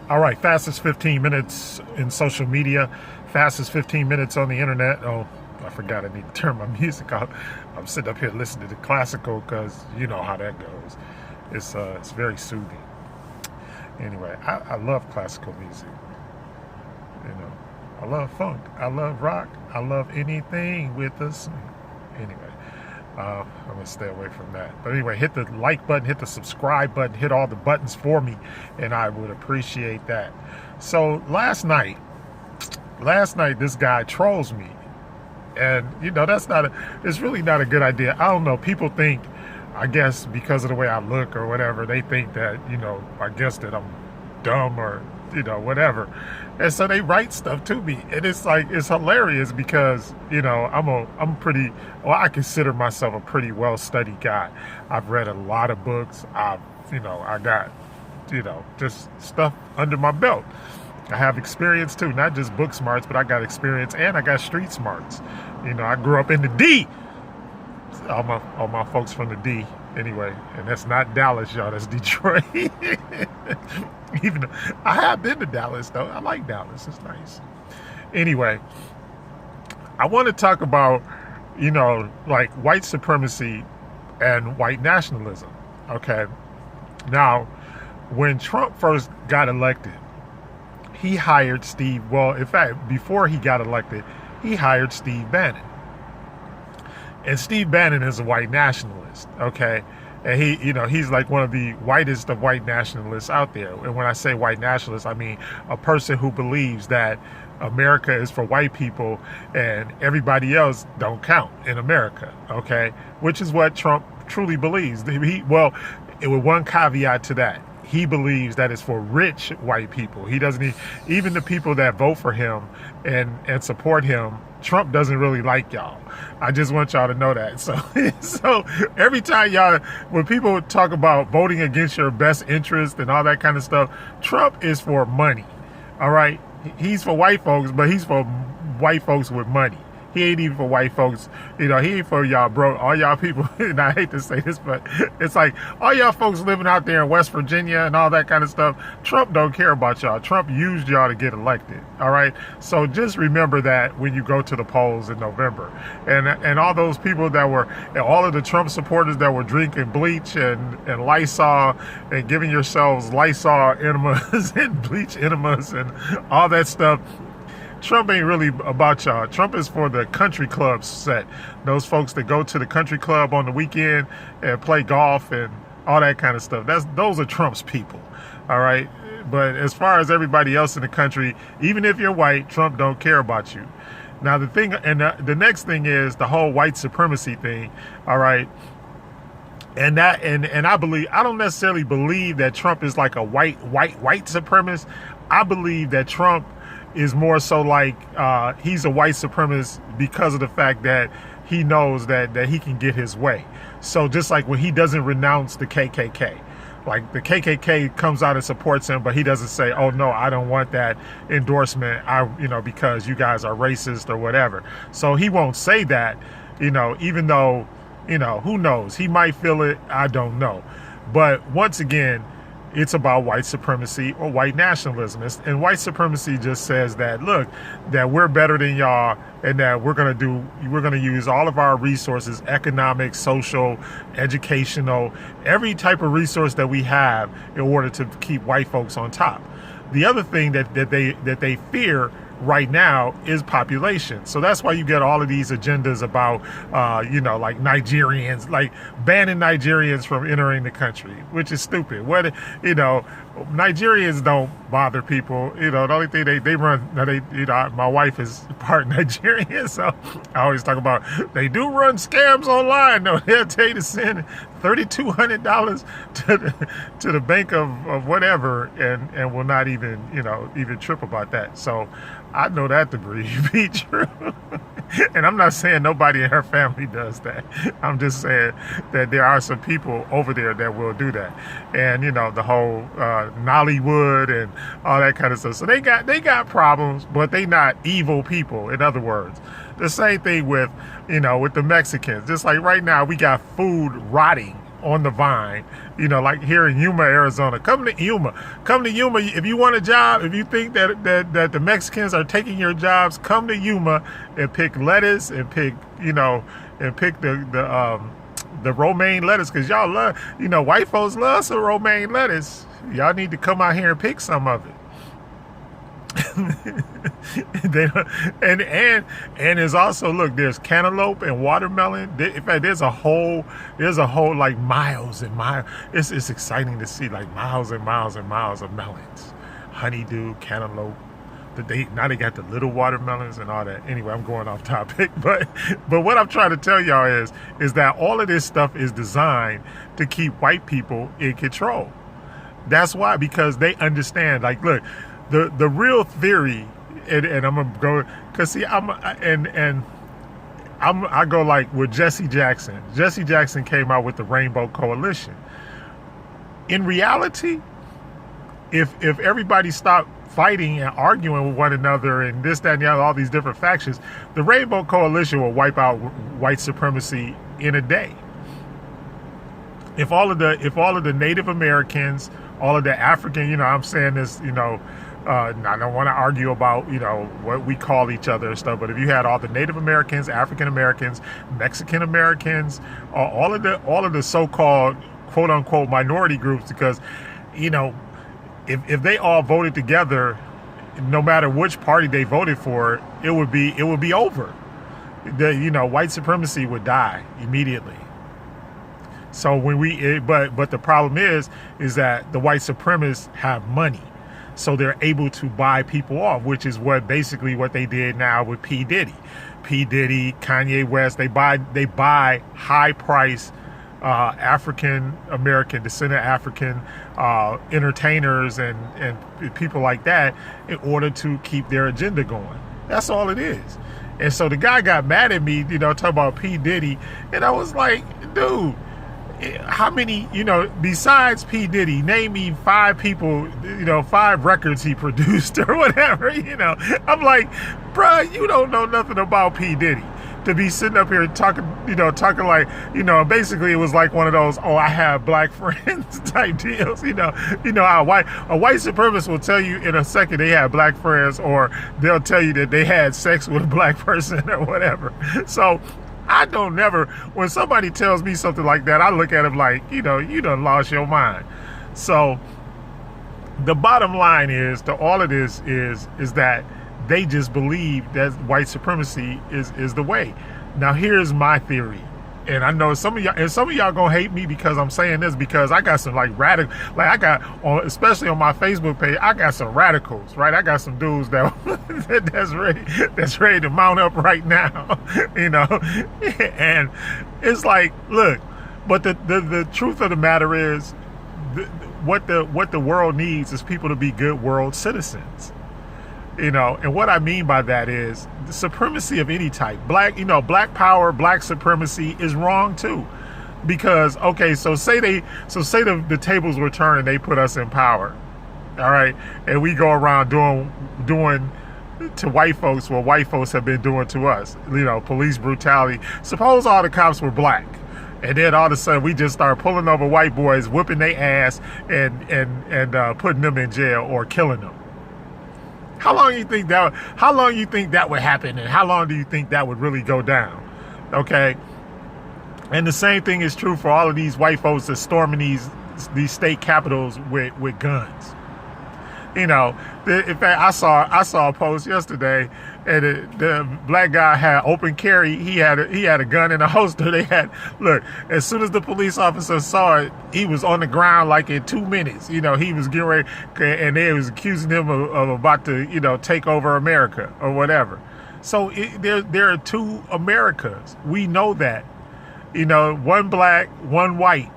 All right, fastest 15 minutes in social media, fastest 15 minutes on the internet. Oh, I forgot I need to turn my music off. I'm sitting up here listening to classical because you know how that goes. It's very soothing. Anyway, I love classical music. You know, I love funk. I love rock. I love anything with a swing. Anyway, I'm gonna stay away from that. But anyway, hit the like button, hit the subscribe button, hit all the buttons for me, and I would appreciate that. So last night, this guy trolls me, and you know it's really not a good idea. I don't know. People think, I guess because of the way I look or whatever, they think that I guess that I'm dumb or whatever, and so they write stuff to me, and it's hilarious because I consider myself a pretty well-studied guy. I've read a lot of books. I got just stuff under my belt. I have experience too, not just book smarts, but I got experience and I got street smarts. I grew up in the D. All my folks from the D, anyway, and that's not Dallas, y'all. That's Detroit. Even though I have been to Dallas, though. I like Dallas. It's nice. Anyway, I want to talk about, like white supremacy and white nationalism. Okay. Now, when Trump first got elected, he hired in fact, before he got elected, he hired Steve Bannon. And Steve Bannon is a white nationalist, okay? And he's like one of the whitest of white nationalists out there. And when I say white nationalist, I mean a person who believes that America is for white people and everybody else don't count in America, okay? Which is what Trump truly believes. With one caveat to that. He believes that it's for rich white people. He doesn't even the people that vote for him and support him. Trump doesn't really like y'all. I just want y'all to know that. So every time when people talk about voting against your best interest and all that kind of stuff, Trump is for money. All right. He's for white folks, but he's for white folks with money. He ain't even for white folks. He ain't for y'all broke. All y'all people, and I hate to say this, but it's like all y'all folks living out there in West Virginia and all that kind of stuff. Trump don't care about y'all. Trump used y'all to get elected. All right. So just remember that when you go to the polls in November. And all those people all of the Trump supporters that were drinking bleach and Lysol and giving yourselves Lysol enemas and bleach enemas and all that stuff. Trump ain't really about y'all. Trump is for the country club set. Those folks that go to the country club on the weekend and play golf and all that kind of stuff. Those are Trump's people. All right. But as far as everybody else in the country, even if you're white, Trump don't care about you. Now the thing, and the next thing is the whole white supremacy thing. All right. And I don't necessarily believe that Trump is like a white supremacist. I believe that Trump is more so like he's a white supremacist because of the fact that he knows that he can get his way. So just like when he doesn't renounce the KKK, like the KKK comes out and supports him, but he doesn't say, oh no, I don't want that endorsement, because you guys are racist or whatever. So he won't say that, even though, who knows, he might feel it. I don't know. But once again, it's about white supremacy or white nationalism. And white supremacy just says that, look, that we're better than y'all and that we're going to use all of our resources, economic, social, educational, every type of resource that we have in order to keep white folks on top. The other thing that they fear right now is population. So that's why you get all of these agendas about, like Nigerians, like banning Nigerians from entering the country, which is stupid. Nigerians don't bother people. The only thing they run, my wife is part Nigerian, so I always talk about they do run scams online. No, they'll tell you to send $3,200 to the bank of whatever, and will not even trip about that. So I know that to be true. And I'm not saying nobody in her family does that. I'm just saying that there are some people over there that will do that. And, the whole Nollywood and all that kind of stuff. So they got problems, but they not evil people, in other words. The same thing with the Mexicans. Just like right now, we got food rotting on the vine, like here in Yuma, Arizona. Come to Yuma. Come to Yuma. If you want a job, if you think that the Mexicans are taking your jobs, come to Yuma and pick lettuce and pick, the romaine lettuce, because y'all love, white folks love some romaine lettuce. Y'all need to come out here and pick some of it. and there's also, look, there's cantaloupe and watermelon. In fact, there's a whole like miles and miles. It's exciting to see like miles and miles and miles of melons, honeydew, cantaloupe. Now they got the little watermelons and all that. Anyway, I'm going off topic, but what I'm trying to tell y'all is that all of this stuff is designed to keep white people in control. That's why, because they understand. Like, look, the real theory, and I'm gonna go, cause see, I go like with Jesse Jackson. Jesse Jackson came out with the Rainbow Coalition. In reality, if everybody stopped fighting and arguing with one another and this, that, and the other, all these different factions, the Rainbow Coalition will wipe out white supremacy in a day. If all of the Native Americans, all of the African, I'm saying this, I don't want to argue about, what we call each other and stuff, but if you had all the Native Americans, African Americans, Mexican Americans, all of the so-called quote unquote minority groups, because, if they all voted together, no matter which party they voted for, it would be over. White supremacy would die immediately. So but the problem is that the white supremacists have money. So they're able to buy people off, which is basically what they did now with P. Diddy, Kanye West. They buy high price African American, descendant African entertainers and people like that in order to keep their agenda going. That's all it is. And so the guy got mad at me, talking about P. Diddy, and I was like, dude, how many, besides P. Diddy, name me 5 people, 5 records he produced or whatever, I'm like, bruh, you don't know nothing about P. Diddy to be sitting up here talking like, basically it was like one of those, oh, I have black friends type deals, how a white supremacist will tell you in a second they have black friends, or they'll tell you that they had sex with a black person or whatever. So I don't never, when somebody tells me something like that, I look at them like, you done lost your mind. So the bottom line is to all of this is that they just believe that white supremacy is the way. Now here's my theory. And I know some of y'all gonna hate me because I'm saying this, because I got some like radical, like I got especially on my Facebook page, I got some radicals, right? I got some dudes that's ready to mount up right now, and it's like, look, but the truth of the matter is, what the world needs is people to be good world citizens. And what I mean by that is the supremacy of any type, black power, black supremacy is wrong too. Because, okay, so say the tables were turned and they put us in power. All right. And we go around doing to white folks what white folks have been doing to us, police brutality. Suppose all the cops were black. And then all of a sudden we just start pulling over white boys, whipping their ass and putting them in jail or killing them. How long do you think that would happen, and how long do you think that would really go down? Okay. And the same thing is true for all of these white folks that's storming these state capitals with guns. In fact, I saw a post yesterday, and the black guy had open carry. He had a gun in a holster. Look, as soon as the police officer saw it, he was on the ground like in 2 minutes. He was getting ready, and they was accusing him of about to take over America or whatever. So there are 2 Americas. We know that. One black, one white,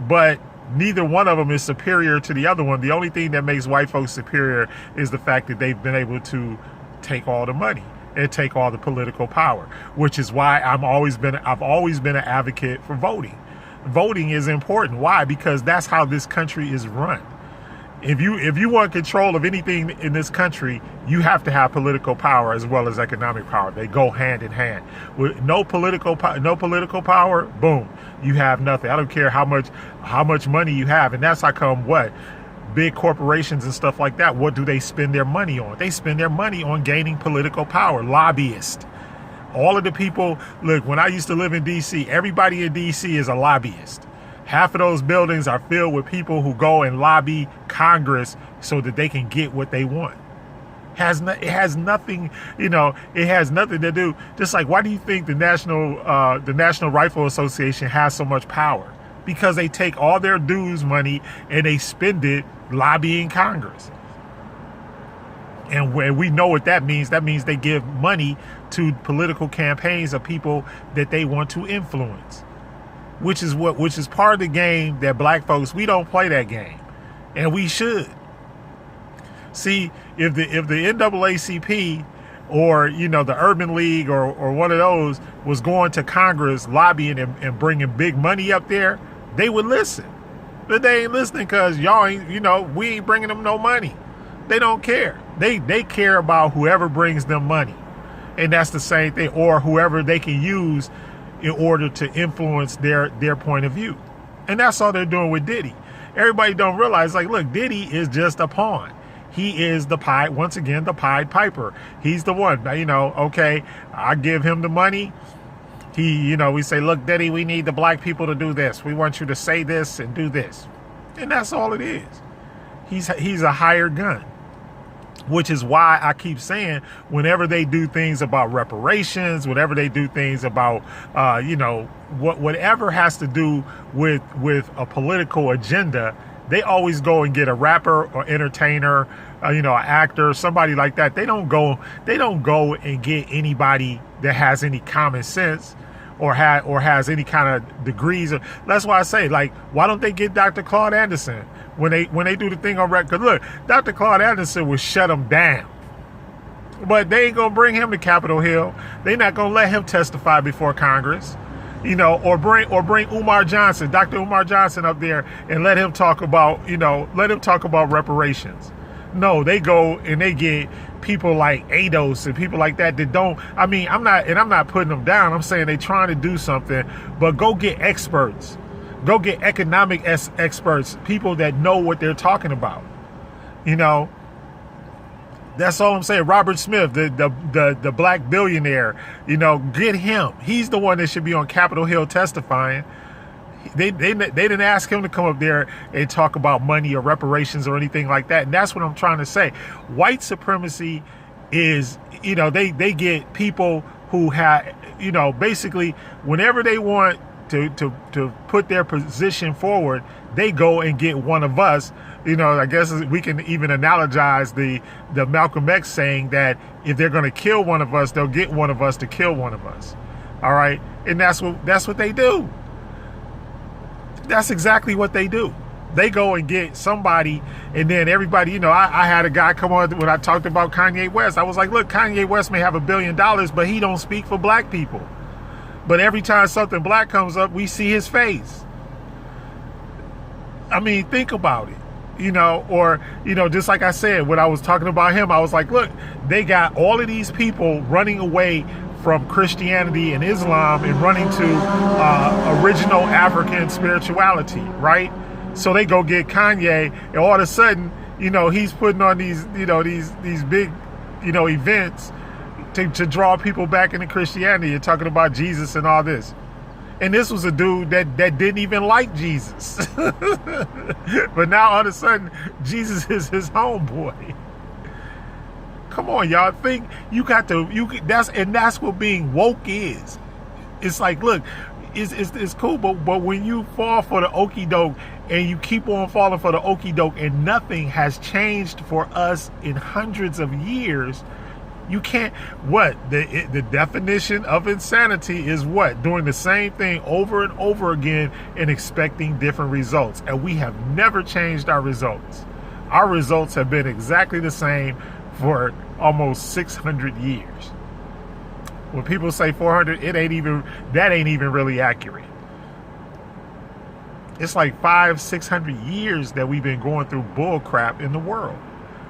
but neither one of them is superior to the other one. The only thing that makes white folks superior is the fact that they've been able to take all the money and take all the political power, which is why I've always been an advocate for voting. Voting is important. Why? Because that's how this country is run. If you want control of anything in this country, you have to have political power as well as economic power. They go hand in hand. With no political power, boom, you have nothing. I don't care how much money you have, and that's how come what big corporations and stuff like that. What do they spend their money on? They spend their money on gaining political power. Lobbyists. All of the people. Look, when I used to live in D.C., everybody in D.C. is a lobbyist. Half of those buildings are filled with people who go and lobby Congress so that they can get what they want. It has nothing, it has nothing to do. Just like, why do you think the National Rifle Association has so much power? Because they take all their dues money and they spend it lobbying Congress. And we know what that means. That means they give money to political campaigns of people that they want to influence. Which is part of the game that black folks, we don't play that game, and we should. See, if the NAACP or the Urban League or one of those was going to Congress lobbying and bringing big money up there, they would listen. But they ain't listening because y'all ain't, we ain't bringing them no money. They don't care. They care about whoever brings them money, and that's the same thing, or whoever they can use in order to influence their point of view. And that's all they're doing with Diddy. Everybody don't realize, like, look, Diddy is just a pawn. He is the Pied Piper. He's the one, okay, I give him the money. We say, look, Diddy, we need the black people to do this. We want you to say this and do this. And that's all it is. He's a hired gun. Which is why I keep saying, whenever they do things about reparations, whenever they do things about, whatever has to do with a political agenda, they always go and get a rapper or entertainer, an actor, somebody like that. They don't go and get anybody that has any common sense or has any kind of degrees. That's why I say, like, why don't they get Dr. Claude Anderson? When they do the thing on record, look, Dr. Claude Anderson will shut them down. But they ain't going to bring him to Capitol Hill. They're not going to let him testify before Congress, or bring Umar Johnson, Dr. Umar Johnson up there and let him talk about reparations. No, they go and they get people like ADOS and people like that don't, I'm not putting them down. I'm saying they trying to do something, but go get experts. Go get economic experts, people that know what they're talking about. That's all I'm saying. Robert Smith, the black billionaire, get him. He's the one that should be on Capitol Hill testifying. They didn't ask him to come up there and talk about money or reparations or anything like that. And that's what I'm trying to say. White supremacy is, they get people who have, basically whenever they want to put their position forward, they go and get one of us. I guess we can even analogize the Malcolm X saying that if they're going to kill one of us, they'll get one of us to kill one of us. All right. And that's what they do. That's exactly what they do. They go and get somebody, and then everybody, I had a guy come on when I talked about Kanye West. I was like, look, Kanye West may have $1 billion, but he don't speak for black people. But every time something black comes up, we see his face. Think about it, or, just like I said, when I was talking about him, I was like, look, they got all of these people running away from Christianity and Islam and running to original African spirituality, right? So they go get Kanye, and all of a sudden, he's putting on these big, events to draw people back into Christianity and talking about Jesus and all this. And this was a dude that didn't even like Jesus. But now all of a sudden, Jesus is his homeboy. Come on, y'all. Think that's what being woke is. It's like, look, it's cool, but when you fall for the okie doke and you keep on falling for the okie doke and nothing has changed for us in hundreds of years, you can't. The definition of insanity is what? Doing the same thing over and over again and expecting different results. And we have never changed our results. Our results have been exactly the same for almost 600 years. When people say 400, that ain't even really accurate. It's like 500-600 years that we've been going through bull crap in the world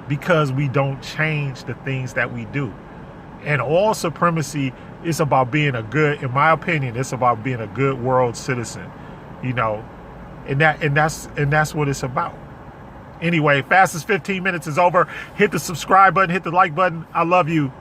because we don't change the things that we do. And all supremacy is about being a good, in my opinion, it's about being a good world citizen, you know, and that's what it's about. Anyway, fastest 15 minutes is over. Hit the subscribe button, hit the like button. I love you.